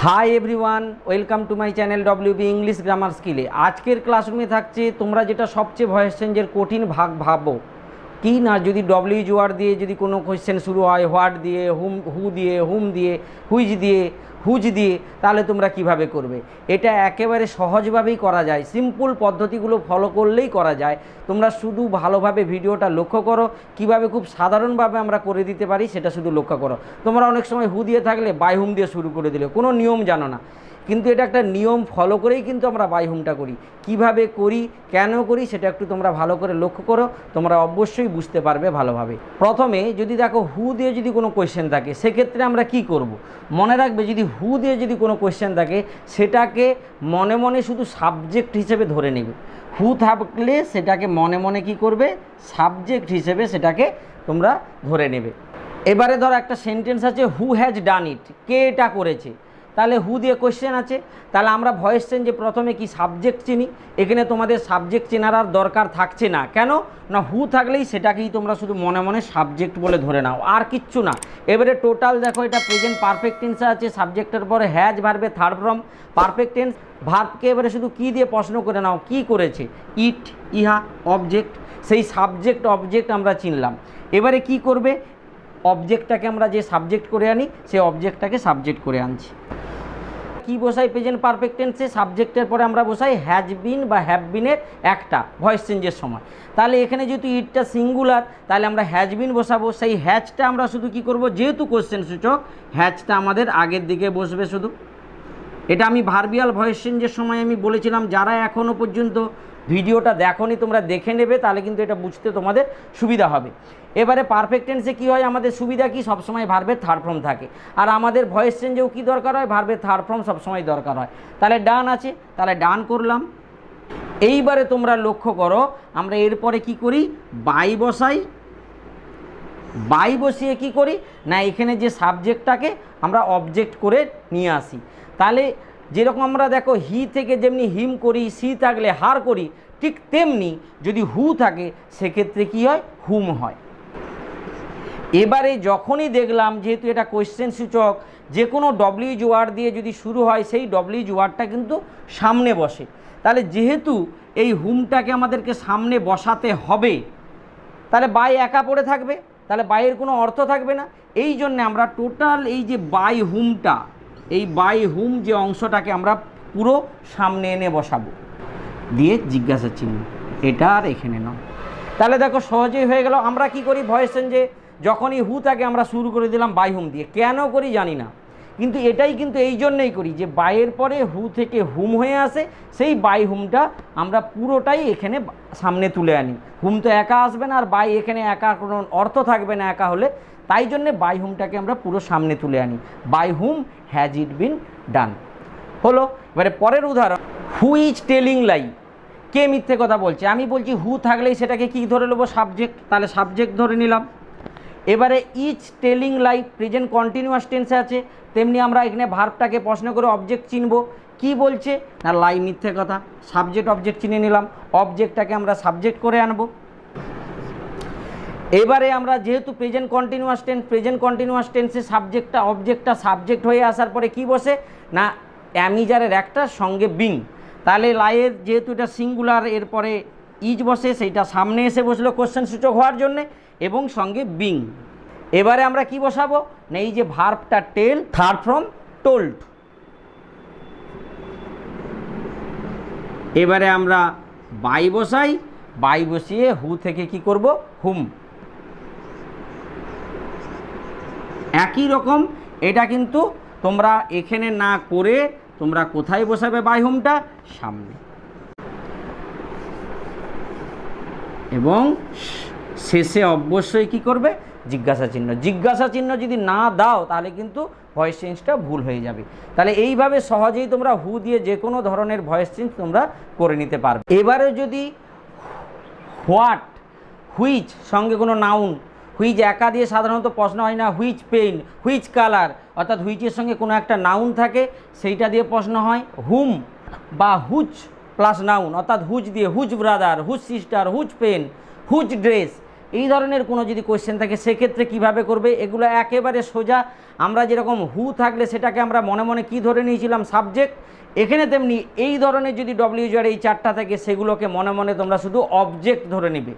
High everyone, welcome to my channel WB English grammar স্কিলে। আজকের ক্লাসরুমে থাকছে তোমরা যেটা সবচেয়ে ভয়েস চেঞ্জের কঠিন ভাগ ভাবো কি না, যদি ডব্লিউ ওয়ার্ড দিয়ে যদি কোনো কোয়েশ্চেন শুরু হয়, হোয়াট দিয়ে, হু দিয়ে, হুম দিয়ে, হুইচ দিয়ে, হুজ দিয়ে, তাহলে তোমরা কিভাবে করবে। এটা একেবারে সহজভাবেই করা যায়, সিম্পল পদ্ধতিগুলো ফলো করলেই করা যায়। তোমরা শুধু ভালোভাবে ভিডিওটা লক্ষ্য করো, কিভাবে খুব সাধারণভাবে আমরা করে দিতে পারি সেটা শুধু লক্ষ্য করো। তোমরা অনেক সময় হু দিয়ে থাকলে বাই হুম দিয়ে শুরু করে দিলে, কোনো নিয়ম জানো না, কিন্তু এটা একটা নিয়ম ফলো করেই কিন্তু আমরা বাই হুমটা করি। কিভাবে করি, কেন করি, সেটা একটু তোমরা ভালো করে লক্ষ্য করো, তোমরা অবশ্যই বুঝতে পারবে ভালোভাবে। প্রথমে যদি দেখো হু দিয়ে যদি কোনো কোয়েশ্চেন থাকে, সেক্ষেত্রে আমরা কি করব। মনে রাখবে, যদি হু দিয়ে যদি কোনো কোয়েশ্চেন থাকে সেটাকে মনে মনে শুধু সাবজেক্ট হিসেবে ধরে নেবে। হু থাকলে সেটাকে মনে মনে কি করবে, সাবজেক্ট হিসেবে সেটাকে তোমরা ধরে নেবে। এবারে ধরো একটা সেন্টেন্স আছে, হু হ্যাজ ডান ইট, কে এটা করেছে, তাহলে হু দিয়ে কোয়েশ্চেন আছে, তাহলে আমরা ভয়েস চেঞ্জে প্রথমে কি সাবজেক্ট চিনি। এখানে তোমাদের সাবজেক্ট চেনার আর দরকার থাকছে না, কেন না হু থাকলেই সেটাকেই তোমরা শুধু মনে মনে সাবজেক্ট বলে ধরে নাও, আর কিচ্ছু না। এবারে টোটাল দেখো, এটা প্রেজেন্ট পারফেক্ট টেন্সে আছে, সাবজেক্টের পরে হ্যাজ ভার্বে থার্ড ফর্ম পারফেক্ট টেন্স। ভার্বকে এবারে শুধু কি দিয়ে প্রশ্ন করে নাও, কি করেছে, ইট, ইহা, অবজেক্ট, সেই সাবজেক্ট অবজেক্ট আমরা চিনলাম। এবারে কি করবে, অবজেক্টটাকে আমরা যে সাবজেক্ট করে আনি সেই অবজেক্টটাকে সাবজেক্ট করে আনছি। কি বসাই প্রেজেন্ট পারফেক্ট টেন্সে, সাবজেক্টের পরে আমরা বসাই হ্যাজ বিন বা হ্যাভ বিনের একটা ভয়েস চেঞ্জের সময়। তাহলে এখানে যেহেতু ইটটা সিঙ্গুলার, তাহলে আমরা হ্যাজ বিন বসাবো। সেই হ্যাজটা আমরা শুধু কি করব, যেহেতু কোশ্চেন সূচক, হ্যাজটা আমাদের আগের দিকে বসবে শুধু। এটা আমি ভার্বিয়াল ভয়েস চেঞ্জের সময় আমি বলেছিলাম, যারা এখনও পর্যন্ত ভিডিওটা দেখোনি তোমরা দেখে নেবে, তাহলে কিন্তু এটা বুঝতে তোমাদের সুবিধা হবে। এবারে পারফেক্ট টেন্সে কী হয়, আমাদের সুবিধা কি, সবসময় ভার্বের থার্ড ফর্ম থাকে, আর আমাদের ভয়েস চেঞ্জেও কী দরকার হয়, ভার্বের থার্ড ফর্ম সবসময় দরকার হয়। তাহলে ডান আছে, তাহলে ডান করলাম। এইবারে তোমরা লক্ষ্য করো, আমরা এরপরে কি করি, বাই বসাই। বাই বসিয়ে কি করি না, এখানে যে সাবজেক্টটাকে আমরা অবজেক্ট করে নিয়ে আসি। তাহলে যেরকম আমরা দেখো হি থেকে যেমনি হিম করি, সি থাকলে হার করি, ঠিক তেমনি যদি হু থাকে সেক্ষেত্রে কি হয়, হুম হয়। এবারে যখনই দেখলাম যেহেতু এটা কোয়েশ্চেন সূচক, যে কোনো ডব্লিউ ওয়ার্ড দিয়ে যদি শুরু হয় সেই ডব্লিউ ওয়ার্ডটা কিন্তু সামনে বসে। তাহলে যেহেতু এই হুমটাকে আমাদেরকে সামনে বসাতে হবে, তাহলে বাই একা পড়ে থাকবে, তাহলে বাইয়ের কোনো অর্থ থাকবে না। এই জন্যে আমরা টোটাল এই যে বাই হুমটা, এই বাই হুম যে অংশটাকে আমরা পুরো সামনে এনে বসাবো, দিয়ে জিজ্ঞাসা চিহ্ন এটা আর এখানে নাও। তাহলে দেখো সহজেই হয়ে গেল। আমরা কি করি ভয়েস চেঞ্জে, যখনই হু থাকে আমরা শুরু করে দিলাম বাই হুম দিয়ে, কেন করি জানি না, কিন্তু এটাই কিন্তু এই জন্যই করি যে বাইয়ের পরে হু থেকে হুম হয়ে আসে, সেই বাই হুমটা আমরা পুরোটাই এখানে সামনে তুলে আনি। হুম তো একা আসবে না, আর বাই এখানে একা কোনো অর্থ থাকবে না একা হলে, তাই জন্যে বাই হুমটাকে আমরা পুরো সামনে তুলে আনি। বাই হুম হ্যাজ ইট বিন ডান হলো। এবারে পরের উদাহরণ, হু ইজ টেলিং লাই, কে মিথ্যে কথা বলছে। আমি বলছি হু থাকলেই সেটাকে কি ধরে নেবো, সাবজেক্ট, তাহলে সাবজেক্ট ধরে নিলাম। এবারে is telling lie present continuous টেন্সে আছে, তেমনি আমরা এখানে ভার্বটাকে প্রশ্ন করে অবজেক্ট চিনব। কি বলছে না, লাই মিথ্যে কথা, সাবজেক্ট অবজেক্ট চিনে নিলাম, অবজেক্টটাকে আমরা সাবজেক্ট করে আনবো। এবারে আমরা যেহেতু প্রেজেন্ট কন্টিনিউয়াস টেন্সে সাবজেক্টটা অবজেক্টটা সাবজেক্ট হয়ে আসার পরে কি বসে না, অ্যামিজারের একটা সঙ্গে বিং, তাহলে লাইয়ের যেহেতু এটা সিঙ্গুলার, এরপরে ইজ বসে, সেইটা সামনে এসে বসলো কোশ্চেন সূচক হওয়ার জন্যে, এবং সঙ্গে বিং। এবারে আমরা কি বসাবো না, এই যে ভার্বটা টেল থার্ড ফর্ম টোল্ড। এবারে আমরা বাই বসাই, বাই বসিয়ে হু থেকে কি করব, হুম। একই রকম এটা কিন্তু তোমরা এখানে না করে তোমরা কোথায় বসাবে বাই হুমটা, সামনে, এবং শেষে অবশ্যই কি করবে, জিজ্ঞাসা চিহ্ন। জিজ্ঞাসা চিহ্ন যদি না দাও তাহলে কিন্তু ভয়েস চেঞ্জটা ভুল হয়ে যাবে। তাহলে এইভাবে সহজেই তোমরা হু দিয়ে যে কোনো ধরনের ভয়েস চেঞ্জ তোমরা করে নিতে পারবে। এবারে যদি হোয়াট, হুইচ সঙ্গে কোনো নাউন, হুইচ একা দিয়ে সাধারণত প্রশ্ন হয় না, হুইচ পেন, হুইচ কালার, অর্থাৎ হুইচের সঙ্গে কোনো একটা নাউন থাকে সেইটা দিয়ে প্রশ্ন হয়। হুম বা হুচ প্লাস নাউন, অর্থাৎ হুচ দিয়ে হুচ ব্রাদার, হুচ সিস্টার, হুচ পেন, হুচ ড্রেস, এই ধরনের কোনো যদি কোয়েশ্চেন থাকে সেক্ষেত্রে কিভাবে করবে, এগুলো একেবারে সোজা। আমরা যেরকম হু থাকলে সেটাকে আমরা মনে মনে কি ধরে নিয়েছিলাম, সাবজেক্ট, এখানে তেমনি এই ধরনের যদি ডব্লিউজেড এই চারটা থাকে সেগুলোকে মনে মনে তোমরা শুধু অবজেক্ট ধরে নিবে।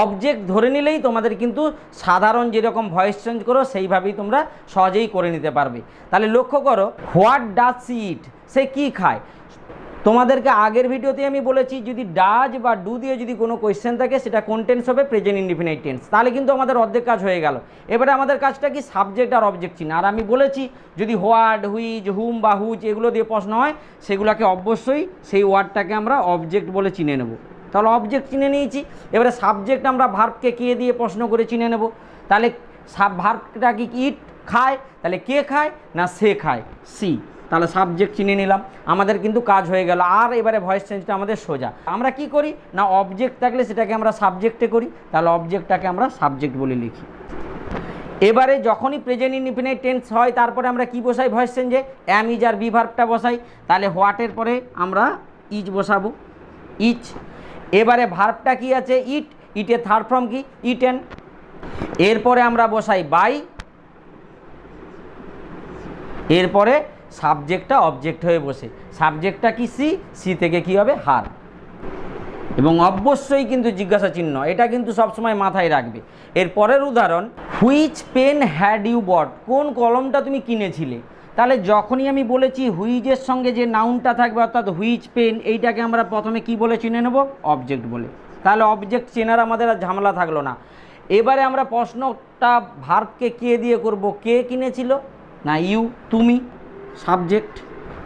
অবজেক্ট ধরে নিলেই তোমাদের কিন্তু সাধারণ যেরকম ভয়েস চেঞ্জ করো সেইভাবেই তোমরা সহজেই করে নিতে পারবে। তাহলে লক্ষ্য করো, হোয়াট ডাজ সি ইট, সে কি খায়। তোমাদেরকে আগের ভিডিওতে আমি বলেছি যদি ডাজ বা ডু দিয়ে যদি কোনো কোয়েশ্চেন থাকে সেটা কোন টেন্স হবে, প্রেজেন্ট ইনডিফিনিট টেন্স। তাহলে কিন্তু আমাদের অর্ধেক কাজ হয়ে গেল। এবারে আমাদের কাজটা কি, সাবজেক্ট আর অবজেক্ট চিহ্ন। আর আমি বলেছি যদি হোয়াট, হুইচ, হুম বা হুচ এগুলো দিয়ে প্রশ্ন হয় সেগুলোকে অবশ্যই সেই ওয়ার্ডটাকে আমরা অবজেক্ট বলে চিনে নেব। তাহলে অবজেক্ট চিনে নিয়েছি। এবারে সাবজেক্ট আমরা ভার্বকে কে দিয়ে প্রশ্ন করে চিনে নেব। তাহলে ভার্বটা কি, ইট খায়, তাহলে কে খায় না সে খায়, সি। তাহলে সাবজেক্ট চিনে নিলাম, আমাদের কিন্তু কাজ হয়ে গেল। আর এবারে ভয়েস চেঞ্জটা আমাদের সোজা। আমরা কি করি না, অবজেক্ট থাকলে সেটাকে আমরা সাবজেক্টে করি, তাহলে অবজেক্টটাকে আমরা সাবজেক্ট বলে লিখি। এবারে যখনই প্রেজেন্ট ইনডিফিনিট টেন্স হয় তারপরে আমরা কি বসাই ভয়েস চেঞ্জে, অ্যাম, ইজ আর বি ভার্বটা বসাই। তাহলে হোয়াটের পরে আমরা ইজ বসাবো, ইচ। এবারে ভার্বটা কি আছে, ইট, ইটের থার্ড ফর্ম কি, ইটেন। এরপরে আমরা বসাই বাই, এরপরে সাবজেক্টটা অবজেক্ট হয়ে বসে। সাবজেক্টটা কি, সি, সি থেকে কি হবে, হার। এবং অবশ্যই কিন্তু জিজ্ঞাসা চিহ্ন, এটা কিন্তু সবসময় মাথায় রাখবে। এর পরের উদাহরণ, which pen had you bought, কোন কলমটা তুমি কিনেছিলে। তাহলে যখনই আমি বলেছি হুইচের সঙ্গে যে নাউনটা থাকবে অর্থাৎ হুইচ পেন, এইটাকে আমরা প্রথমে কি বলে চিনে নেব, অবজেক্ট বলে। তাহলে অবজেক্ট চেনার আমাদের আর ঝামেলা থাকলো না। এবারে আমরা প্রশ্নটা ভার্বকে কে দিয়ে করব, কে কিনেছিল না ইউ, তুমি, সাবজেক্ট।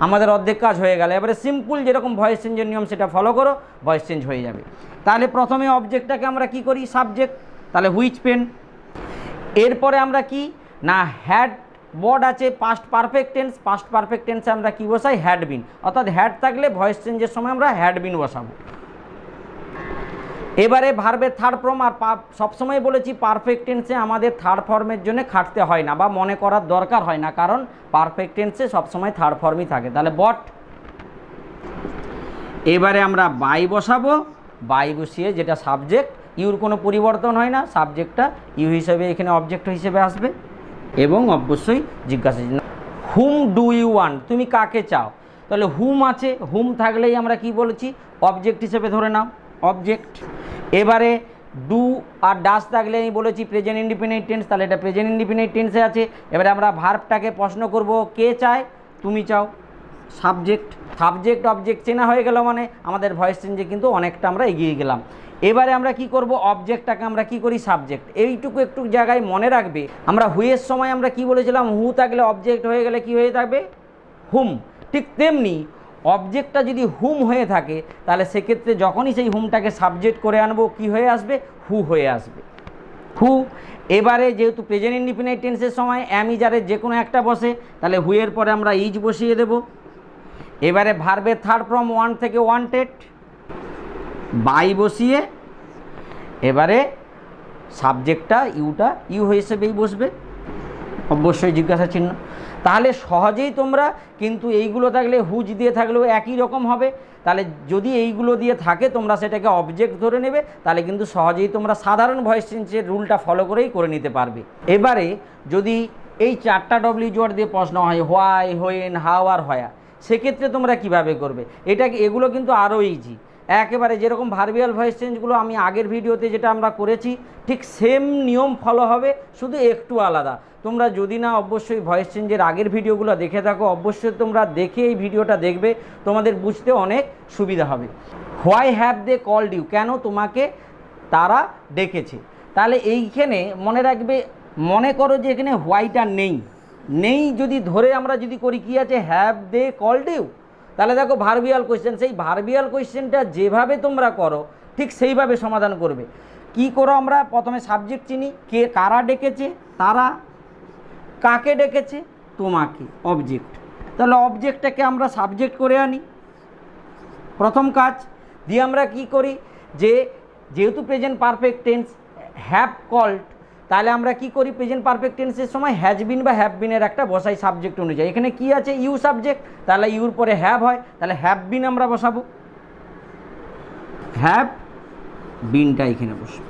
আমাদের অর্ধেক কাজ হয়ে গেল। এবারে সিম্পল যেরকম ভয়েস চেঞ্জের নিয়ম সেটা ফলো করো, ভয়েস চেঞ্জ হয়ে যাবে। তাহলে প্রথমে অবজেক্টটাকে আমরা কি করি, সাবজেক্ট, তাহলে হুইচ পেন। এরপরে আমরা কি না, হ্যাড বট আছে, past perfect tense, past perfect টেন্সে আমরা কি বসাই, হ্যাড বিন, অর্থাৎ হ্যাড থাকলে ভয়েস চেঞ্জের সময় আমরা হ্যাড বিন বসাবো। এবারে ভার্বের থার্ড ফর্ম, আর সবসময় বলেছি পারফেক্ট টেন্সে আমাদের থার্ড ফর্মের জন্য খাটতে হয় না বা মনে করার দরকার হয় না, কারণ পারফেক্ট টেন্সে সবসময় থার্ড ফর্মই থাকে। তাহলে বট। এবারে আমরা বাই বসাবো, বাই বসিয়ে যেটা সাবজেক্ট, ইউর কোনো পরিবর্তন হয় না, সাবজেক্টটা ইউ হিসেবে এখানে অবজেক্ট হিসেবে আসবে। এবং অবশ্যই জিজ্ঞাসা চিহ্ন, হুম ডু ইউ ওয়ান্ট, তুমি কাকে চাও। তাহলে হুম আছে, হুম থাকলেই আমরা কি বলেছি, অবজেক্ট হিসেবে ধরে নাও, অবজেক্ট। এবারে ডু আর ডাস থাকলে আমি বলেছি প্রেজেন্ট ইনডিফিনিট টেন্স, তাহলে এটা প্রেজেন্ট ইনডিফিনিট টেন্সে আছে। এবারে আমরা ভার্বটাকে প্রশ্ন করব, কে চায়, তুমি চাও, সাবজেক্ট। সাবজেক্ট অবজেক্ট চেনা হয়ে গেল, মানে আমাদের ভয়েস চেঞ্জে কিন্তু অনেকটা আমরা এগিয়ে গেলাম। এবারে আমরা কি করব, অবজেক্টটাকে আমরা কি করি, সাবজেক্ট। এইটুকু একটু জায়গায় মনে রাখবে, আমরা হুয়ের সময় আমরা কি বলেছিলাম, হু থাকলে অবজেক্ট হয়ে গেলে কি হয়ে থাকবে, হুম। ঠিক তেমনি অবজেক্টটা যদি হুম হয়ে থাকে তাহলে সেক্ষেত্রে যখনই সেই হুমটাকে সাবজেক্ট করে আনবো কি হয়ে আসবে, হু হয়ে আসবে, হু। এবারে যেহেতু প্রেজেন্ট ইনডিফিনিট টেন্সের সময় অ্যাম, ইজ আরের যে কোনো একটা বসে, তাহলে হুয়ের পরে আমরা ইজ বসিয়ে দেব। এবারে ভার্বের থার্ড ফর্ম ওয়ান থেকে ওয়ান্টেড, বাই বসিয়ে এবারে সাবজেক্টটা ইউটা ইউ হিসেবেই বসবে, অবশ্যই জিজ্ঞাসা চিহ্ন। তাহলে সহজেই তোমরা কিন্তু এইগুলো থাকলে, হুজ দিয়ে থাকলেও একই রকম হবে। তাহলে যদি এইগুলো দিয়ে থাকে তোমরা সেটাকে অবজেক্ট ধরে নেবে, তাহলে কিন্তু সহজেই তোমরা সাধারণ ভয়েস চেঞ্জের রুলটা ফলো করেই করে নিতে পারবে। এবারে যদি এই চারটা ডব্লিউজড দিয়ে প্রশ্ন হয়, হোয়াই, হোয়েন, হাউ আর হোয়া, সেক্ষেত্রে তোমরা কিভাবে করবে, এগুলো কিন্তু আরও ইজি। একেবারে যেরকম ভার্বিয়াল ভয়েস চেঞ্জগুলো আমি আগের ভিডিওতে যেটা আমরা করেছি ঠিক সেম নিয়ম ফলো হবে, শুধু একটু আলাদা। তোমরা যদি না অবশ্যই ভয়েস চেঞ্জের আগের ভিডিওগুলো দেখে থাকো, অবশ্যই তোমরা দেখে এই ভিডিওটা দেখবে, তোমাদের বুঝতে অনেক সুবিধা হবে। Why have they called you, কেন তোমাকে তারা ডেকেছে। তাহলে এইখানে মনে রাখবে, মনে করো যে এখানে হোয়াইটা নেই, নেই যদি ধরে আমরা যদি করি কি আছে, হ্যাভ দে কল্ড ইউ, তাহলে দেখো ভার্বিয়াল কোয়েশ্চেন, সেই ভার্বিয়াল কোয়েশ্চেনটা যেভাবে তোমরা করো ঠিক সেইভাবে সমাধান করবে। কি করো, আমরা প্রথমে সাবজেক্ট চিনি, কে কারা ডেকেছে, তারা, কাকে ডেকেছে, তোমাকে, অবজেক্ট। তাহলে অবজেক্টটাকে আমরা সাবজেক্ট করে আনি, প্রথম কাজ। দিয়ে আমরা কি করি, যেহেতু present perfect tense have called, তাহলে আমরা কি করি, প্রেজেন্ট পারফেক্ট টেন্সের সময় হ্যাজ বিন বা হ্যাভ বিনের একটা বসাই সাবজেক্ট অনুযায়ী। এখানে কি আছে, ইউ সাবজেক্ট, তাহলে ইউর পরে হ্যাভ হয়, তাহলে হ্যাভ বিন আমরা বসাবো। হ্যাভ বিনটা এখানে বসবে।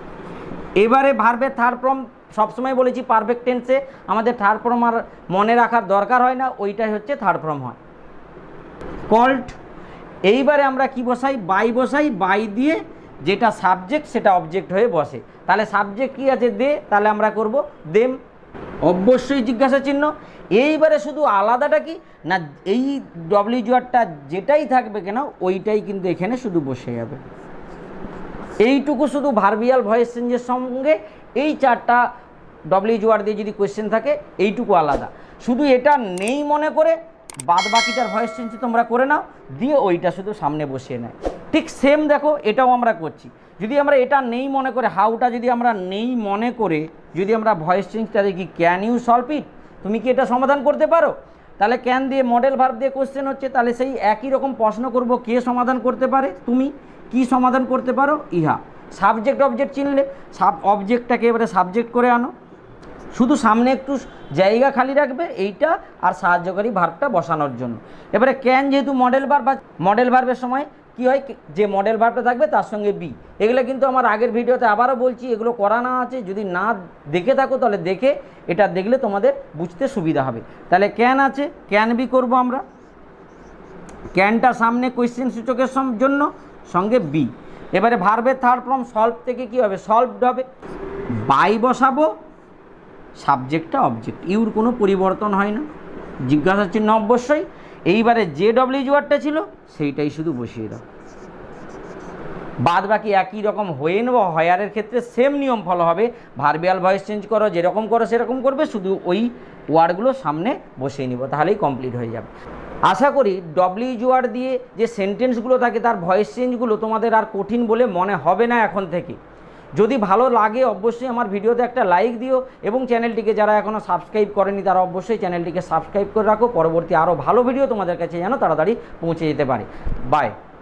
এবারে ভার্বের থার্ড ফর্ম সবসময় বলেছি পারফেক্ট টেন্সে আমাদের থার্ড ফর্ম আর মনে রাখার দরকার হয় না, ওইটাই হচ্ছে থার্ড ফর্ম হয়। কল্ড, এইবারে আমরা কি বসাই, বাই বসাই, বাই দিয়ে যেটা সাবজেক্ট সেটা অবজেক্ট হয়ে বসে। তাহলে সাবজেক্ট কি আছে, দে, তাহলে আমরা করব দেম, অবশ্যই জিজ্ঞাসা চিহ্ন। এইবারে শুধু আলাদাটা কি না, এই ডব্লিউজুআরটা যেটাই থাকবে কেন ওইটাই কিন্তু এখানে শুধু বসে যাবে। এইটুকু শুধু ভার্বিয়াল ভয়েস চেঞ্জের সঙ্গে এই চারটা ডব্লিউজুআর দিয়ে যদি কোয়েশ্চেন থাকে এইটুকু আলাদা। শুধু এটা নেই মনে করে বাদ বাকিটার ভয়েস চেঞ্জ তোমরা করে নাও, দিয়ে ওইটা শুধু সামনে বসিয়ে নেয়। ঠিক সেম দেখো এটাও আমরা করছি। যদি আমরা এটা নেই মনে করে, হাউটা যদি আমরা নেই মনে করে যদি আমরা ভয়েস চেঞ্জটা দেখি, ক্যান ইউ সলভ ইট, তুমি কি এটা সমাধান করতে পারো, তাহলে ক্যান দিয়ে মডেল ভার্ব দিয়ে কোশ্চেন হচ্ছে, তাহলে সেই একই রকম প্রশ্ন করব, কে সমাধান করতে পারে, তুমি কি সমাধান করতে পারো, ইহা। সাবজেক্ট অবজেক্ট চিনলে অবজেক্টটাকে এবারে সাবজেক্ট করে আনো, শুধু সামনে একটু জায়গা খালি রাখবে এইটা আর সাহায্যকারী ভার্বটা বসানোর জন্য। এবারে ক্যান যেহেতু মডেল ভার্ব, বা মডেল ভার্বের সময় কি হয়, যে মডেল ভার্বটা থাকবে তার সঙ্গে বি। এগুলো কিন্তু আমার আগের ভিডিওতে আবারও বলছি, এগুলো করানো আছে, যদি না দেখে থাকো তাহলে দেখে এটা দেখলে তোমাদের বুঝতে সুবিধা হবে। তাহলে ক্যান আছে, ক্যান বি করব আমরা, ক্যানটা সামনে কোয়েশ্চেন সূচকের জন্য, সঙ্গে বি। এবারে ভার্বের থার্ড ফর্ম সলভ থেকে কি হবে, সলভড হবে, বাই বসাবো, সাবজেক্টটা অবজেক্ট, ইউর কোনো পরিবর্তন হয় না, জিজ্ঞাসা চিহ্ন অবশ্যই। এইবারে যে ডব্লিউজুআরটা ছিল সেইটাই শুধু বসিয়ে দাও, বাদ বাকি একই রকম হয়ে নেব। হয়ারের ক্ষেত্রে সেম নিয়ম ফলো হবে, ভার্বিয়াল ভয়েস চেঞ্জ করো, যেরকম করো সেরকম করবে, শুধু ওই ওয়ার্ডগুলো সামনে বসিয়ে নিব, তাহলেই কমপ্লিট হয়ে যাবে। আশা করি ডব্লিউজুআর দিয়ে যে সেন্টেন্সগুলো থাকে তার ভয়েস চেঞ্জগুলো তোমাদের আর কঠিন বলে মনে হবে না এখন থেকে। যদি ভালো লাগে অবশ্যই আমার ভিডিওতে একটা লাইক দিও, এবং চ্যানেলটিকে যারা এখনও সাবস্ক্রাইব করেনি তারা অবশ্যই চ্যানেলটিকে সাবস্ক্রাইব করে রাখো, পরবর্তী আরও ভালো ভিডিও তোমাদের কাছে যেন তাড়াতাড়ি পৌঁছে যেতে পারে। বাই।